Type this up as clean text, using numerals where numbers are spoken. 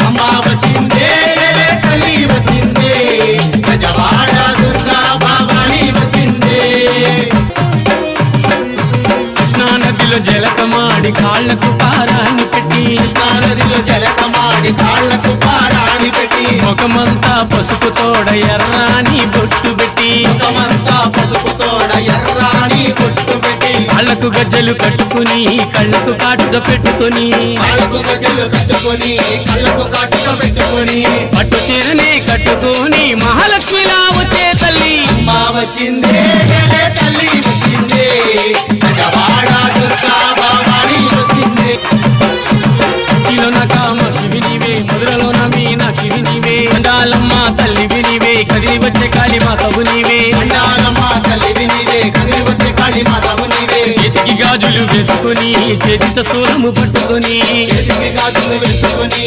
అమ్మ వచ్చిందే తల్లి వచ్చిందే గజవాడ దుర్గా భవాని వచ్చిందే కృష్ణా నదిలో జలకమాడి కాళ్లకు పారాని పెట్టి కృష్ణా నదిలో జలకమాడి కాళ్లకు పారాని పెట్టి ముఖమంతా పసుపు తోడ ఎర్రాని బొట్టు పెట్టి ముఖమంతా పసుపు తోడ ఎర్రాని బొట్టు పెట్టి కాళ్ళకు గజ్జలు కట్టుకుని కళ్ళకు కాటుక పెట్టుకుని కాళ్ళకు గజ్జలు కట్టుకొని కళ్ళకు కాటుక పెట్టుకొని పట్టు చీరనే కట్టుకుని మహాలక్ష్మిలా వచ్చే తల్లి అమ్మ వచ్చిందే తల్లి వచ్చిందే గజవాడ దుర్గా భవాని వచ్చిందే కంచిలో నా కామాక్షివి నీవే మధురలో నా మీనాక్షివి నీవే అందాలమ్మ తల్లివి నీవే కదిలి వచ్చే కాళీమాతవు నీవే అండాలమ్మ తల్లివి నీవే కదిలి వచ్చే కాళీ మాతవు నీవే చేతికి గాజులు వేసుకుని చేతితో సూలము పట్టుకుని చేతికి గాజులు వేసుకొని